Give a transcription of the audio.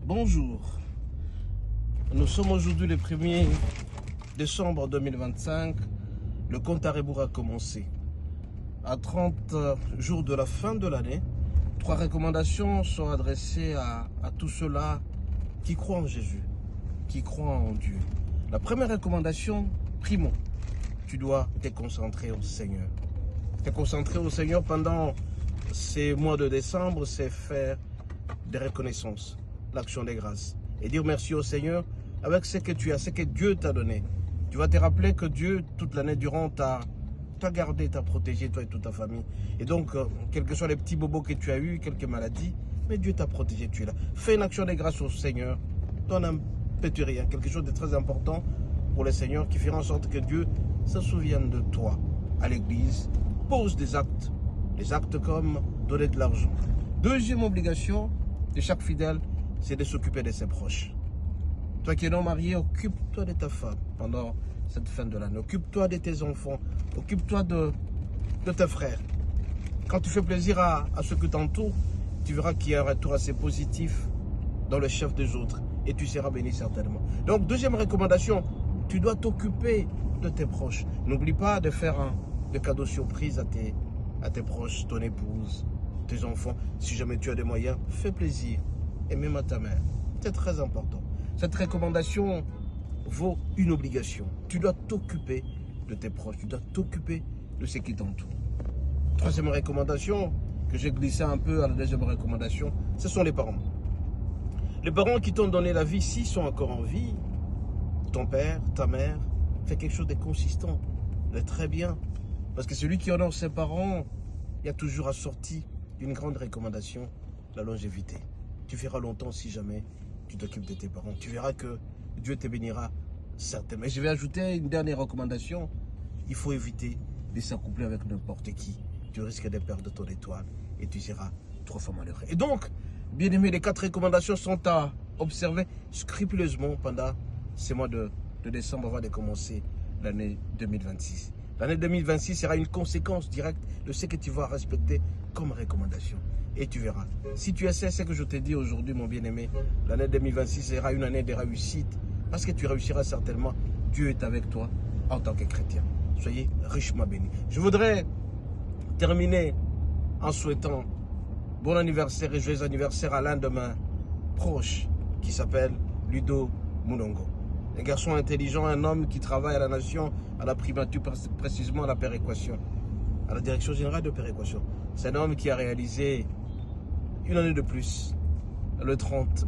Bonjour, nous sommes aujourd'hui le 1er décembre 2025, le compte à rebours a commencé. À 30 jours de la fin de l'année, 3 recommandations sont adressées à tous ceux-là qui croient en Jésus, qui croient en Dieu. La première recommandation, primo, tu dois te concentrer au Seigneur. Te concentrer au Seigneur pendant ces mois de décembre, c'est faire des reconnaissances, l'action des grâces. Et dire merci au Seigneur avec ce que tu as, ce que Dieu t'a donné. Tu vas te rappeler que Dieu, toute l'année durant, t'a gardé, t'a protégé, toi et toute ta famille. Et donc, quels que soient les petits bobos que tu as eu, quelques maladies, mais Dieu t'a protégé, tu es là. Fais une action des grâces au Seigneur. Donne un petit rien, quelque chose de très important pour le Seigneur qui fera en sorte que Dieu se souvienne de toi à l'église. Pose des actes comme donner de l'argent. Deuxième obligation de chaque fidèle, c'est de s'occuper de ses proches. Toi qui es non marié, occupe-toi de ta femme pendant cette fin de l'année. Occupe-toi de tes enfants. Occupe-toi de tes frères. Quand tu fais plaisir à ceux qui t'entourent, tu verras qu'il y a un retour assez positif dans le chef des autres. Et tu seras béni certainement. Donc, deuxième recommandation, tu dois t'occuper de tes proches. N'oublie pas de faire des cadeaux surprises à tes proches, ton épouse, tes enfants. Si jamais tu as des moyens, fais plaisir. Et même à ta mère. C'est très important. Cette recommandation vaut une obligation. Tu dois t'occuper de tes proches. Tu dois t'occuper de ceux qui t'entourent. Troisième recommandation, que j'ai glissé un peu à la deuxième recommandation, ce sont les parents. Les parents qui t'ont donné la vie, s'ils sont encore en vie, ton père, ta mère, fais quelque chose de consistant, de très bien. Parce que celui qui honore ses parents, il y a toujours assorti d'une grande recommandation, la longévité. Tu feras longtemps si jamais tu t'occupes de tes parents. Tu verras que Dieu te bénira certainement. Et je vais ajouter une dernière recommandation. Il faut éviter de s'accoupler avec n'importe qui. Tu risques de perdre ton étoile et tu seras 3 fois malheureux. Et donc, bien aimé, les 4 recommandations sont à observer scrupuleusement pendant ces mois de décembre avant de commencer l'année 2026. L'année 2026 sera une conséquence directe de ce que tu vas respecter comme recommandation. Et tu verras. Si tu essaies ce que je t'ai dit aujourd'hui, mon bien-aimé, l'année 2026 sera une année de réussite. Parce que tu réussiras certainement. Dieu est avec toi en tant que chrétien. Soyez richement bénis. Je voudrais terminer en souhaitant bon anniversaire et joyeux anniversaire à l'un de mes proches qui s'appelle Ludo Munongo. Un garçon intelligent, un homme qui travaille à la nation, à la primature, précisément à la péréquation, à la direction générale de péréquation. C'est un homme qui a réalisé une année de plus, le 30